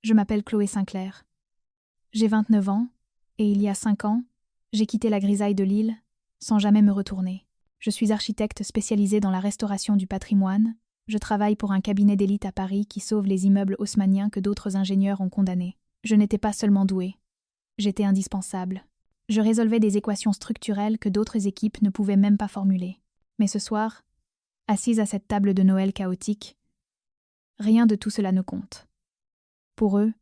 Je m'appelle Chloé Sinclair. J'ai 29 ans, et il y a 5 ans, j'ai quitté la grisaille de Lille, sans jamais me retourner. Je suis architecte spécialisée dans la restauration du patrimoine. Je travaille pour un cabinet d'élite à Paris qui sauve les immeubles haussmanniens que d'autres ingénieurs ont condamnés. Je n'étais pas seulement douée. J'étais indispensable. Je résolvais des équations structurelles que d'autres équipes ne pouvaient même pas formuler. Mais ce soir, assise à cette table de Noël chaotique, rien de tout cela ne compte. Pour eux,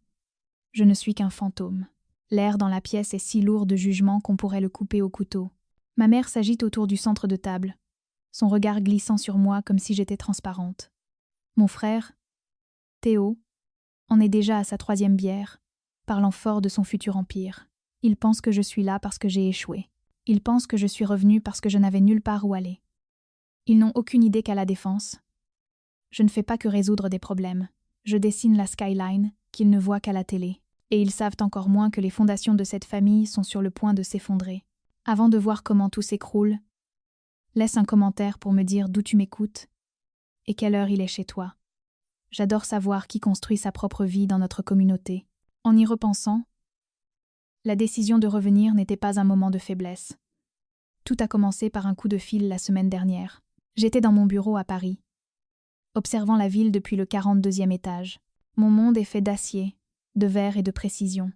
je ne suis qu'un fantôme. L'air dans la pièce est si lourd de jugement qu'on pourrait le couper au couteau. Ma mère s'agite autour du centre de table, son regard glissant sur moi comme si j'étais transparente. Mon frère, Théo, en est déjà à sa 3e bière, parlant fort de son futur empire. Il pense que je suis là parce que j'ai échoué. Il pense que je suis revenue parce que je n'avais nulle part où aller. Ils n'ont aucune idée qu'à la défense. Je ne fais pas que résoudre des problèmes. Je dessine la skyline qu'ils ne voient qu'à la télé. Et ils savent encore moins que les fondations de cette famille sont sur le point de s'effondrer. Avant de voir comment tout s'écroule, laisse un commentaire pour me dire d'où tu m'écoutes et quelle heure il est chez toi. J'adore savoir qui construit sa propre vie dans notre communauté. En y repensant, la décision de revenir n'était pas un moment de faiblesse. Tout a commencé par un coup de fil la semaine dernière. J'étais dans mon bureau à Paris, observant la ville depuis le 42e étage. Mon monde est fait d'acier, de verre et de précision.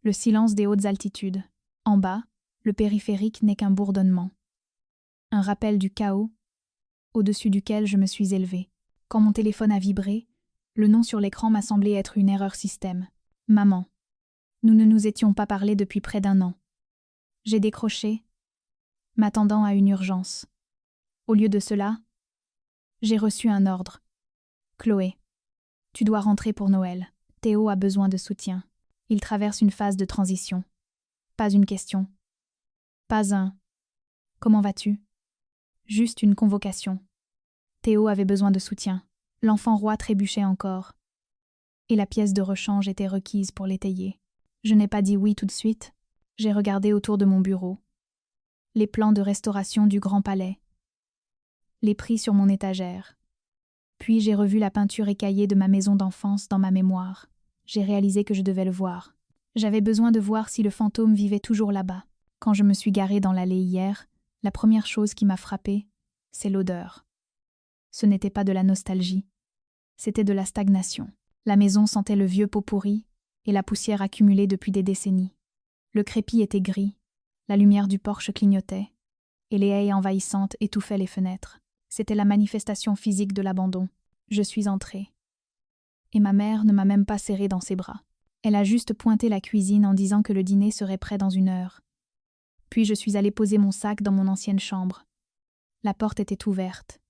Le silence des hautes altitudes. En bas, le périphérique n'est qu'un bourdonnement. Un rappel du chaos, au-dessus duquel je me suis élevée. Quand mon téléphone a vibré, le nom sur l'écran m'a semblé être une erreur système. Maman. Nous ne nous étions pas parlé depuis près d'1 an. J'ai décroché, m'attendant à une urgence. Au lieu de cela, j'ai reçu un ordre. Chloé, tu dois rentrer pour Noël. Théo a besoin de soutien. Il traverse une phase de transition. Pas une question. Pas un « Comment vas-tu ?» Juste une convocation. Théo avait besoin de soutien. L'enfant roi trébuchait encore. Et la pièce de rechange était requise pour l'étayer. Je n'ai pas dit oui tout de suite. J'ai regardé autour de mon bureau. Les plans de restauration du Grand Palais. Les prix sur mon étagère. Puis j'ai revu la peinture écaillée de ma maison d'enfance dans ma mémoire. J'ai réalisé que je devais le voir. J'avais besoin de voir si le fantôme vivait toujours là-bas. Quand je me suis garée dans l'allée hier, la première chose qui m'a frappée, c'est l'odeur. Ce n'était pas de la nostalgie, c'était de la stagnation. La maison sentait le vieux pot pourri et la poussière accumulée depuis des décennies. Le crépi était gris, la lumière du porche clignotait, et les haies envahissantes étouffaient les fenêtres. C'était la manifestation physique de l'abandon. Je suis entrée. Et ma mère ne m'a même pas serrée dans ses bras. Elle a juste pointé la cuisine en disant que le dîner serait prêt dans 1 heure. Puis je suis allée poser mon sac dans mon ancienne chambre. La porte était ouverte.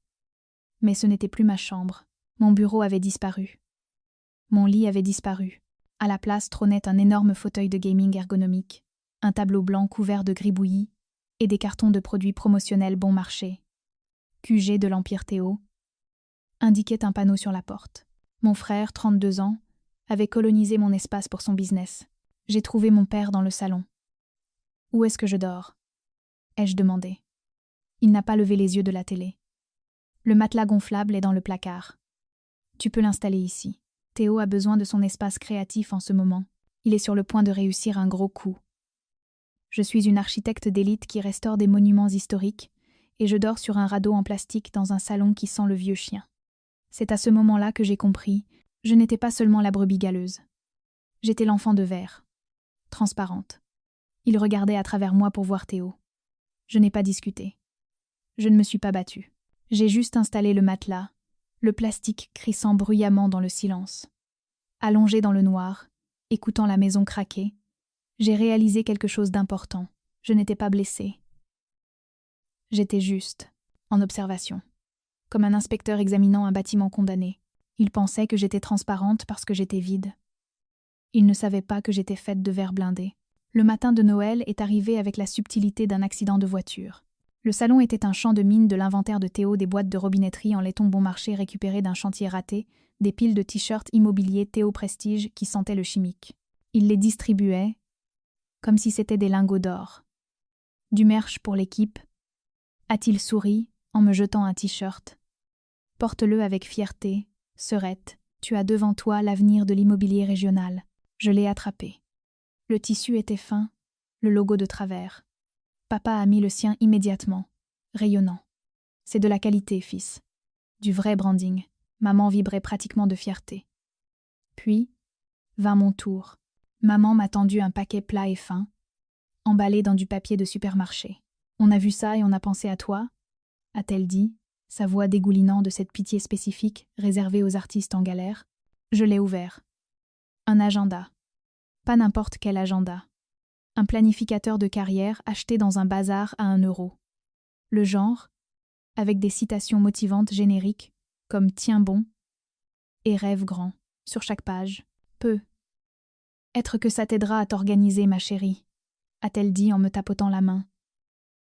Mais ce n'était plus ma chambre. Mon bureau avait disparu. Mon lit avait disparu. À la place trônait un énorme fauteuil de gaming ergonomique, un tableau blanc couvert de gribouillis et des cartons de produits promotionnels bon marché. QG de l'Empire Théo, indiquait un panneau sur la porte. Mon frère, 32 ans, avait colonisé mon espace pour son business. J'ai trouvé mon père dans le salon. « Où est-ce que je dors ?» ai-je demandé. Il n'a pas levé les yeux de la télé. Le matelas gonflable est dans le placard. Tu peux l'installer ici. Théo a besoin de son espace créatif en ce moment. Il est sur le point de réussir un gros coup. Je suis une architecte d'élite qui restaure des monuments historiques et je dors sur un radeau en plastique dans un salon qui sent le vieux chien. C'est à ce moment-là que j'ai compris, je n'étais pas seulement la brebis galeuse. J'étais l'enfant de verre, transparente. Il regardait à travers moi pour voir Théo. Je n'ai pas discuté. Je ne me suis pas battue. J'ai juste installé le matelas, le plastique crissant bruyamment dans le silence. Allongé dans le noir, écoutant la maison craquer, j'ai réalisé quelque chose d'important. Je n'étais pas blessée. J'étais juste, en observation, comme un inspecteur examinant un bâtiment condamné. Il pensait que j'étais transparente parce que j'étais vide. Il ne savait pas que j'étais faite de verre blindé. Le matin de Noël est arrivé avec la subtilité d'un accident de voiture. Le salon était un champ de mine de l'inventaire de Théo, des boîtes de robinetterie en laiton bon marché récupérées d'un chantier raté, des piles de t-shirts immobiliers Théo Prestige qui sentaient le chimique. Il les distribuait comme si c'était des lingots d'or. Du merch pour l'équipe, a-t-il souri en me jetant un t-shirt. Porte-le avec fierté, Serette, Tu as devant toi l'avenir de l'immobilier régional. Je l'ai attrapé. Le tissu était fin, le logo de travers. Papa a mis le sien immédiatement, rayonnant. C'est de la qualité, fils. Du vrai branding. Maman vibrait pratiquement de fierté. Puis, vint mon tour. Maman m'a tendu un paquet plat et fin, emballé dans du papier de supermarché. On a vu ça et on a pensé à toi, a-t-elle dit, sa voix dégoulinant de cette pitié spécifique réservée aux artistes en galère. Je l'ai ouvert. Un agenda. Pas n'importe quel agenda. Un planificateur de carrière acheté dans un bazar à 1 euro. Le genre, avec des citations motivantes génériques, comme « Tiens bon » et « Rêve grand » sur chaque page. Peu. Être que ça t'aidera à t'organiser, ma chérie, a-t-elle dit en me tapotant la main.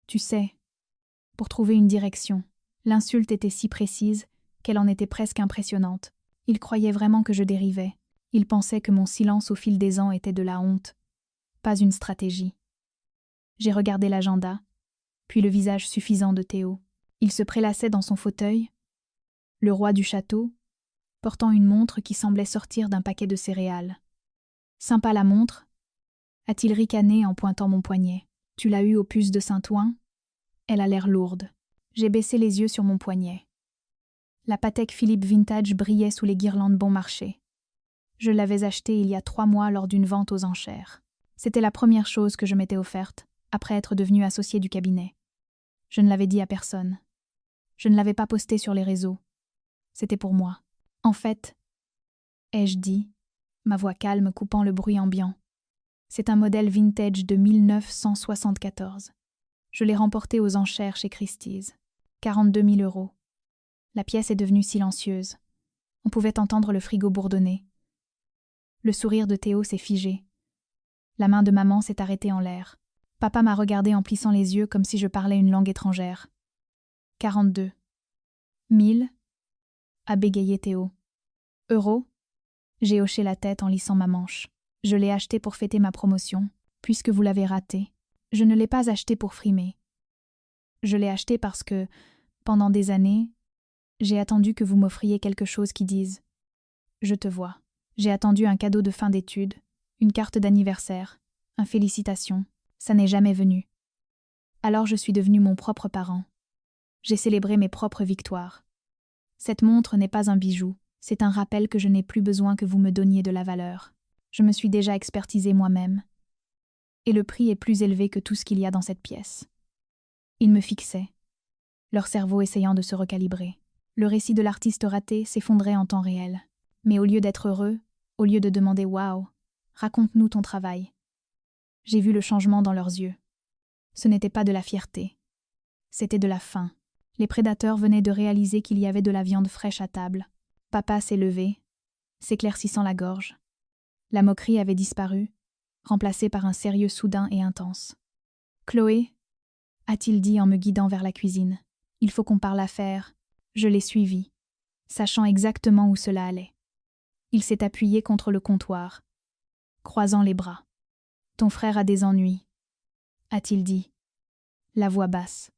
Tu sais, pour trouver une direction. L'insulte était si précise qu'elle en était presque impressionnante. Il croyait vraiment que je dérivais. Il pensait que mon silence au fil des ans était de la honte, pas une stratégie. J'ai regardé l'agenda, puis le visage suffisant de Théo. Il se prélassait dans son fauteuil, le roi du château, portant une montre qui semblait sortir d'un paquet de céréales. Sympa la montre, a-t-il ricané en pointant mon poignet. Tu l'as eue au puce de Saint-Ouen? Elle a l'air lourde. J'ai baissé les yeux sur mon poignet. La Patek Philippe Vintage brillait sous les guirlandes bon marché. Je l'avais achetée il y a 3 mois lors d'une vente aux enchères. C'était la première chose que je m'étais offerte, après être devenue associée du cabinet. Je ne l'avais dit à personne. Je ne l'avais pas postée sur les réseaux. C'était pour moi. En fait, ai-je dit, ma voix calme coupant le bruit ambiant. C'est un modèle vintage de 1974. Je l'ai remporté aux enchères chez Christie's. 42 000 €. La pièce est devenue silencieuse. On pouvait entendre le frigo bourdonner. Le sourire de Théo s'est figé. La main de maman s'est arrêtée en l'air. Papa m'a regardé en plissant les yeux comme si je parlais une langue étrangère. 42 000, a bégayé Théo. Euros? J'ai hoché la tête en lissant ma manche. Je l'ai acheté pour fêter ma promotion, puisque vous l'avez raté. Je ne l'ai pas acheté pour frimer. Je l'ai acheté parce que, pendant des années, j'ai attendu que vous m'offriez quelque chose qui dise « Je te vois ». J'ai attendu un cadeau de fin d'études, une carte d'anniversaire, un félicitation. Ça n'est jamais venu. Alors je suis devenu mon propre parent. J'ai célébré mes propres victoires. Cette montre n'est pas un bijou, c'est un rappel que je n'ai plus besoin que vous me donniez de la valeur. Je me suis déjà expertisée moi-même. Et le prix est plus élevé que tout ce qu'il y a dans cette pièce. Ils me fixaient, leur cerveau essayant de se recalibrer. Le récit de l'artiste raté s'effondrait en temps réel. Mais au lieu d'être heureux, au lieu de demander « Waouh, raconte-nous ton travail », j'ai vu le changement dans leurs yeux. Ce n'était pas de la fierté. C'était de la faim. Les prédateurs venaient de réaliser qu'il y avait de la viande fraîche à table. Papa s'est levé, s'éclaircissant la gorge. La moquerie avait disparu, remplacée par un sérieux soudain et intense. « Chloé » a-t-il dit en me guidant vers la cuisine. « Il faut qu'on parle affaires. » Je l'ai suivi, sachant exactement où cela allait. Il s'est appuyé contre le comptoir, croisant les bras. « Ton frère a des ennuis, » a-t-il dit, la voix basse.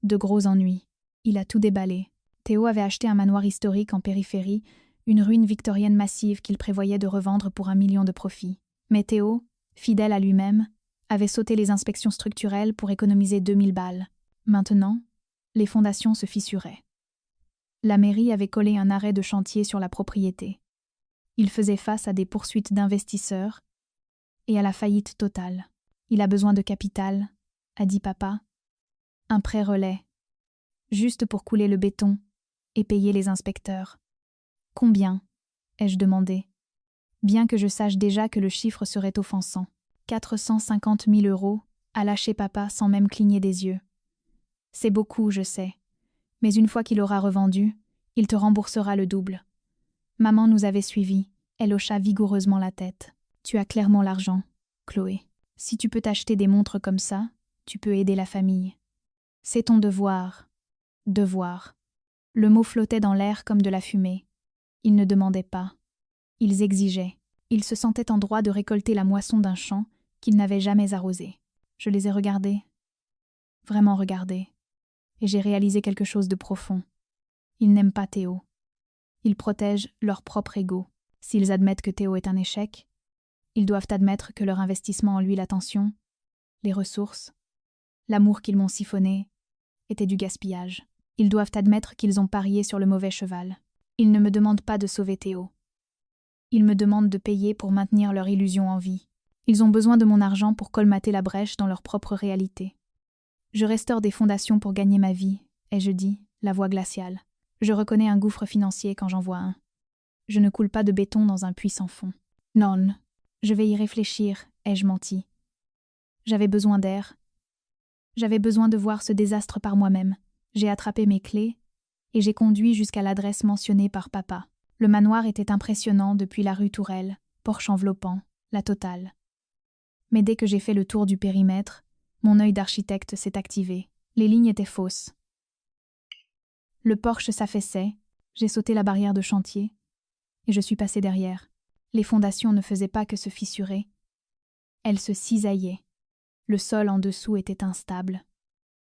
De gros ennuis. Il a tout déballé. Théo avait acheté un manoir historique en périphérie, une ruine victorienne massive qu'il prévoyait de revendre pour 1 million de profit. Mais Théo, fidèle à lui-même, avait sauté les inspections structurelles pour économiser 2000 balles. Maintenant, les fondations se fissuraient. La mairie avait collé un arrêt de chantier sur la propriété. Il faisait face à des poursuites d'investisseurs et à la faillite totale. Il a besoin de capital, a dit papa. Un prêt relais, juste pour couler le béton et payer les inspecteurs. Combien? Ai-je demandé. Bien que je sache déjà que le chiffre serait offensant. 450 000 €, a lâché papa sans même cligner des yeux. C'est beaucoup, je sais. Mais une fois qu'il aura revendu, il te remboursera le double. Maman nous avait suivis. Elle hocha vigoureusement la tête. Tu as clairement l'argent, Chloé. Si tu peux t'acheter des montres comme ça, tu peux aider la famille. C'est ton devoir. Devoir. Le mot flottait dans l'air comme de la fumée. Ils ne demandaient pas. Ils exigeaient. Ils se sentaient en droit de récolter la moisson d'un champ qu'ils n'avaient jamais arrosé. Je les ai regardés. Vraiment regardés. Et j'ai réalisé quelque chose de profond. Ils n'aiment pas Théo. Ils protègent leur propre ego. S'ils admettent que Théo est un échec, ils doivent admettre que leur investissement en lui, l'attention, les ressources, l'amour qu'ils m'ont siphonné, était du gaspillage. Ils doivent admettre qu'ils ont parié sur le mauvais cheval. Ils ne me demandent pas de sauver Théo. Ils me demandent de payer pour maintenir leur illusion en vie. Ils ont besoin de mon argent pour colmater la brèche dans leur propre réalité. Je restaure des fondations pour gagner ma vie, ai-je dit, la voix glaciale. Je reconnais un gouffre financier quand j'en vois un. Je ne coule pas de béton dans un puits sans fond. Non, je vais y réfléchir, ai-je menti. J'avais besoin d'air. J'avais besoin de voir ce désastre par moi-même. J'ai attrapé mes clés et j'ai conduit jusqu'à l'adresse mentionnée par papa. Le manoir était impressionnant depuis la rue Tourelle, porche enveloppant, la totale. Mais dès que j'ai fait le tour du périmètre, mon œil d'architecte s'est activé. Les lignes étaient fausses. Le porche s'affaissait, j'ai sauté la barrière de chantier, et je suis passé derrière. Les fondations ne faisaient pas que se fissurer. Elles se cisaillaient. Le sol en dessous était instable.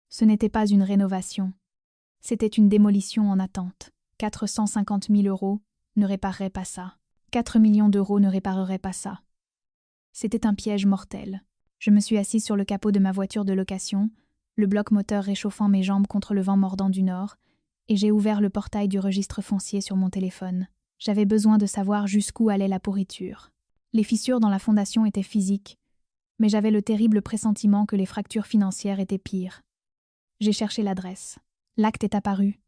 Ce n'était pas une rénovation. C'était une démolition en attente. 450 000 € ne répareraient pas ça. 4 millions d'euros ne répareraient pas ça. C'était un piège mortel. Je me suis assise sur le capot de ma voiture de location, le bloc moteur réchauffant mes jambes contre le vent mordant du nord, et j'ai ouvert le portail du registre foncier sur mon téléphone. J'avais besoin de savoir jusqu'où allait la pourriture. Les fissures dans la fondation étaient physiques, mais j'avais le terrible pressentiment que les fractures financières étaient pires. J'ai cherché l'adresse. L'acte est apparu,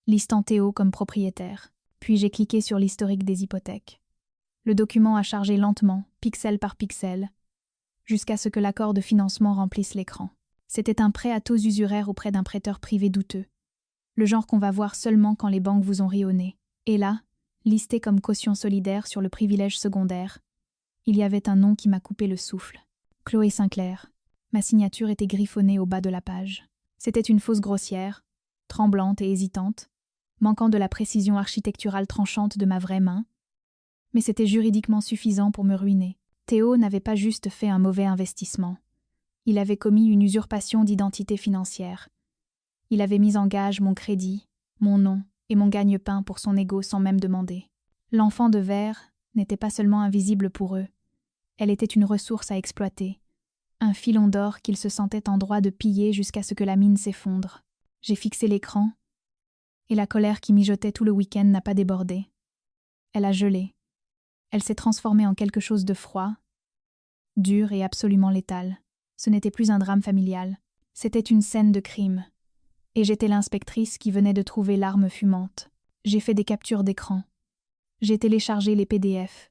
listant Théo comme propriétaire. Puis j'ai cliqué sur l'historique des hypothèques. Le document a chargé lentement, pixel par pixel, jusqu'à ce que l'accord de financement remplisse l'écran. C'était un prêt à taux usuraires auprès d'un prêteur privé douteux. Le genre qu'on va voir seulement quand les banques vous ont ri au nez. Et là, listé comme caution solidaire sur le privilège secondaire, il y avait un nom qui m'a coupé le souffle. Chloé Sinclair. Ma signature était griffonnée au bas de la page. C'était une fausse grossière, tremblante et hésitante, manquant de la précision architecturale tranchante de ma vraie main, mais c'était juridiquement suffisant pour me ruiner. Théo n'avait pas juste fait un mauvais investissement. Il avait commis une usurpation d'identité financière. Il avait mis en gage mon crédit, mon nom et mon gagne-pain pour son ego sans même demander. L'enfant de verre n'était pas seulement invisible pour eux, elle était une ressource à exploiter, un filon d'or qu'ils se sentaient en droit de piller jusqu'à ce que la mine s'effondre. J'ai fixé l'écran, et la colère qui mijotait tout le week-end n'a pas débordé. Elle a gelé. Elle s'est transformée en quelque chose de froid, dur et absolument létal. Ce n'était plus un drame familial, c'était une scène de crime. Et j'étais l'inspectrice qui venait de trouver l'arme fumante. J'ai fait des captures d'écran. J'ai téléchargé les PDF.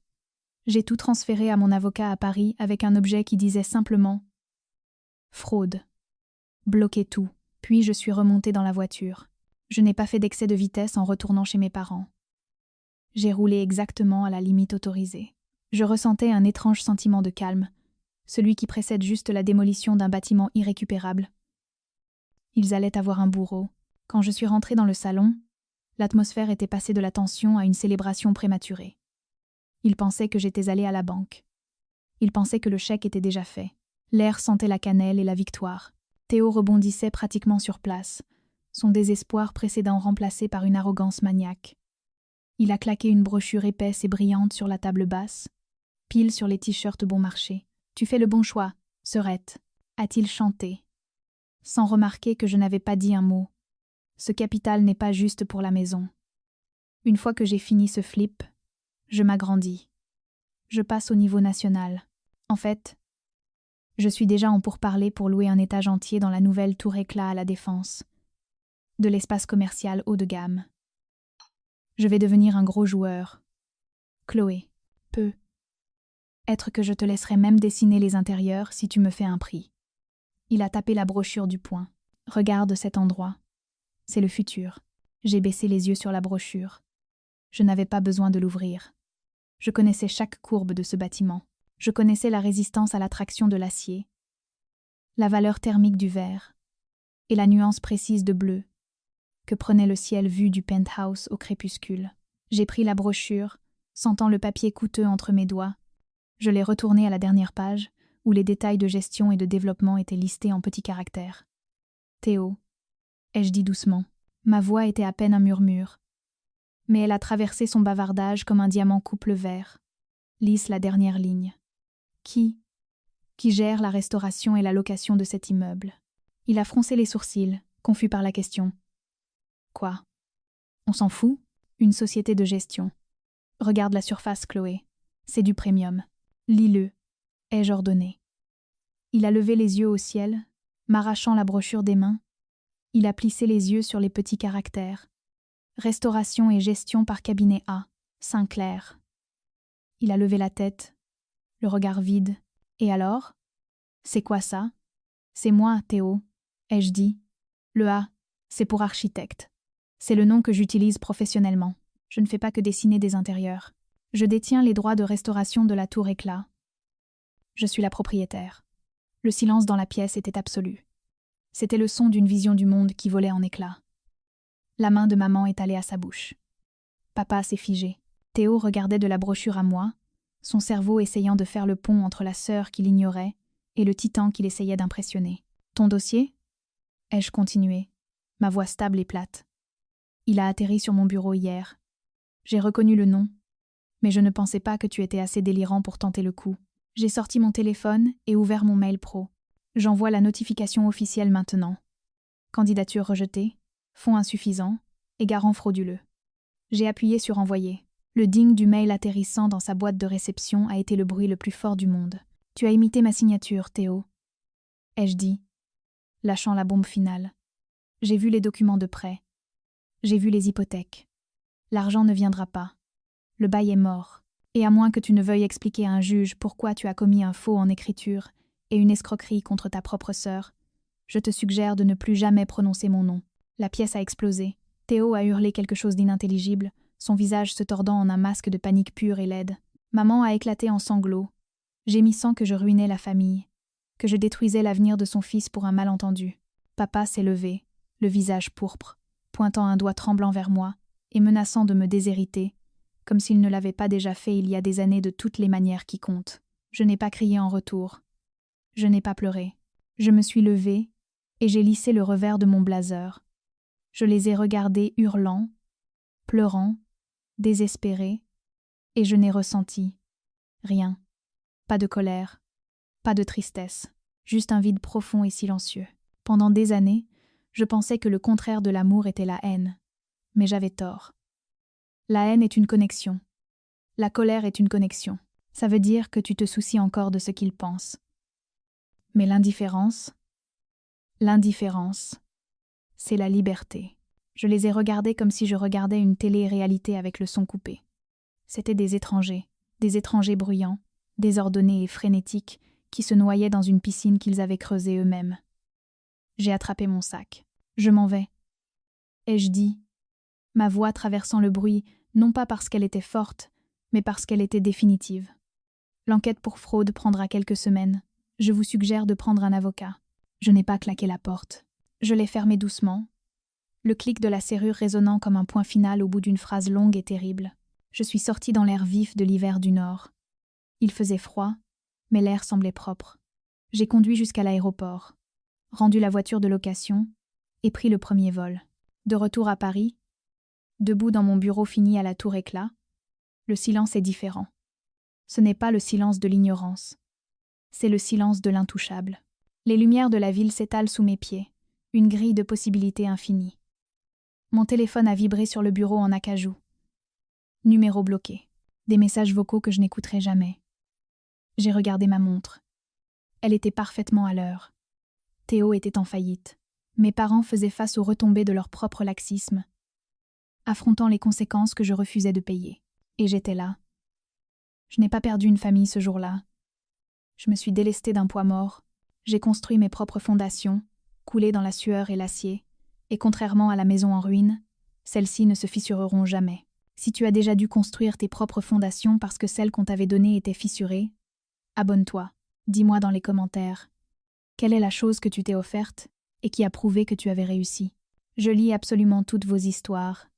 J'ai tout transféré à mon avocat à Paris avec un objet qui disait simplement « Fraude ». Bloqué tout, puis je suis remontée dans la voiture. Je n'ai pas fait d'excès de vitesse en retournant chez mes parents. J'ai roulé exactement à la limite autorisée. Je ressentais un étrange sentiment de calme, celui qui précède juste la démolition d'un bâtiment irrécupérable. Ils allaient avoir un bourreau. Quand je suis rentrée dans le salon, l'atmosphère était passée de la tension à une célébration prématurée. Ils pensaient que j'étais allée à la banque. Ils pensaient que le chèque était déjà fait. L'air sentait la cannelle et la victoire. Théo rebondissait pratiquement sur place, son désespoir précédent remplacé par une arrogance maniaque. Il a claqué une brochure épaisse et brillante sur la table basse, pile sur les t-shirts bon marché. « Tu fais le bon choix, Serette », a-t-il chanté, sans remarquer que je n'avais pas dit un mot. Ce capital n'est pas juste pour la maison. Une fois que j'ai fini ce flip, je m'agrandis. Je passe au niveau national. En fait, je suis déjà en pourparlers pour louer un étage entier dans la nouvelle tour éclat à la Défense, de l'espace commercial haut de gamme. Je vais devenir un gros joueur. Chloé, peut être que je te laisserai même dessiner les intérieurs si tu me fais un prix. Il a tapé la brochure du poing. Regarde cet endroit. C'est le futur. J'ai baissé les yeux sur la brochure. Je n'avais pas besoin de l'ouvrir. Je connaissais chaque courbe de ce bâtiment. Je connaissais la résistance à l'attraction de l'acier, la valeur thermique du verre et la nuance précise de bleu que prenait le ciel vu du penthouse au crépuscule. J'ai pris la brochure, sentant le papier coûteux entre mes doigts. Je l'ai retourné à la dernière page, où les détails de gestion et de développement étaient listés en petits caractères. « Théo », ai-je dit doucement. Ma voix était à peine un murmure. Mais elle a traversé son bavardage comme un diamant coupe le verre. Lisse la dernière ligne. Qui gère la restauration et la location de cet immeuble? Il a froncé les sourcils, confus par la question. Quoi? On s'en fout? Une société de gestion. Regarde la surface, Chloé. C'est du premium. Lis-le, ai-je ordonné. Il a levé les yeux au ciel, m'arrachant la brochure des mains. Il a plissé les yeux sur les petits caractères. Restauration et gestion par cabinet A, Saint-Clair. Il a levé la tête, le regard vide. Et alors? C'est quoi ça? C'est moi, Théo, ai-je dit. Le A, c'est pour architecte. C'est le nom que j'utilise professionnellement. Je ne fais pas que dessiner des intérieurs. Je détiens les droits de restauration de la tour Éclat. Je suis la propriétaire. Le silence dans la pièce était absolu. C'était le son d'une vision du monde qui volait en éclats. La main de maman est allée à sa bouche. Papa s'est figé. Théo regardait de la brochure à moi, son cerveau essayant de faire le pont entre la sœur qu'il ignorait et le titan qu'il essayait d'impressionner. « Ton dossier » ai-je continué, ma voix stable et plate. Il a atterri sur mon bureau hier. J'ai reconnu le nom, mais je ne pensais pas que tu étais assez délirant pour tenter le coup. J'ai sorti mon téléphone et ouvert mon mail pro. J'envoie la notification officielle maintenant. Candidature rejetée, fonds insuffisants et garant frauduleux. J'ai appuyé sur envoyer. Le ding du mail atterrissant dans sa boîte de réception a été le bruit le plus fort du monde. Tu as imité ma signature, Théo, ai-je dit, lâchant la bombe finale. J'ai vu les documents de prêt. J'ai vu les hypothèques. L'argent ne viendra pas. Le bail est mort. Et à moins que tu ne veuilles expliquer à un juge pourquoi tu as commis un faux en écriture et une escroquerie contre ta propre sœur, je te suggère de ne plus jamais prononcer mon nom. La pièce a explosé. Théo a hurlé quelque chose d'inintelligible, son visage se tordant en un masque de panique pure et laide. Maman a éclaté en sanglots, gémissant que je ruinais la famille, que je détruisais l'avenir de son fils pour un malentendu. Papa s'est levé, le visage pourpre, pointant un doigt tremblant vers moi et menaçant de me déshériter, comme s'il ne l'avait pas déjà fait il y a des années de toutes les manières qui comptent. Je n'ai pas crié en retour. Je n'ai pas pleuré. Je me suis levée et j'ai lissé le revers de mon blazer. Je les ai regardés hurlant, pleurant, désespérés, et je n'ai ressenti rien. Pas de colère, pas de tristesse, juste un vide profond et silencieux. Pendant des années, je pensais que le contraire de l'amour était la haine, mais j'avais tort. La haine est une connexion. La colère est une connexion. Ça veut dire que tu te soucies encore de ce qu'ils pensent. Mais l'indifférence, c'est la liberté. Je les ai regardés comme si je regardais une télé-réalité avec le son coupé. C'étaient des étrangers bruyants, désordonnés et frénétiques, qui se noyaient dans une piscine qu'ils avaient creusée eux-mêmes. J'ai attrapé mon sac. Je m'en vais, ai-je dit, ma voix traversant le bruit, non pas parce qu'elle était forte, mais parce qu'elle était définitive. L'enquête pour fraude prendra quelques semaines. Je vous suggère de prendre un avocat. Je n'ai pas claqué la porte. Je l'ai fermée doucement, le clic de la serrure résonnant comme un point final au bout d'une phrase longue et terrible. Je suis sortie dans l'air vif de l'hiver du Nord. Il faisait froid, mais l'air semblait propre. J'ai conduit jusqu'à l'aéroport, rendu la voiture de location et pris le premier vol. De retour à Paris, debout dans mon bureau fini à la tour Éclat, le silence est différent. Ce n'est pas le silence de l'ignorance, c'est le silence de l'intouchable. Les lumières de la ville s'étalent sous mes pieds, une grille de possibilités infinies. Mon téléphone a vibré sur le bureau en acajou. Numéro bloqué. Des messages vocaux que je n'écouterai jamais. J'ai regardé ma montre. Elle était parfaitement à l'heure. Théo était en faillite. Mes parents faisaient face aux retombées de leur propre laxisme, affrontant les conséquences que je refusais de payer. Et j'étais là. Je n'ai pas perdu une famille ce jour-là. Je me suis délestée d'un poids mort. J'ai construit mes propres fondations, coulées dans la sueur et l'acier, et contrairement à la maison en ruine, celles-ci ne se fissureront jamais. Si tu as déjà dû construire tes propres fondations parce que celles qu'on t'avait données étaient fissurées, abonne-toi, dis-moi dans les commentaires. Quelle est la chose que tu t'es offerte et qui a prouvé que tu avais réussi? Je lis absolument toutes vos histoires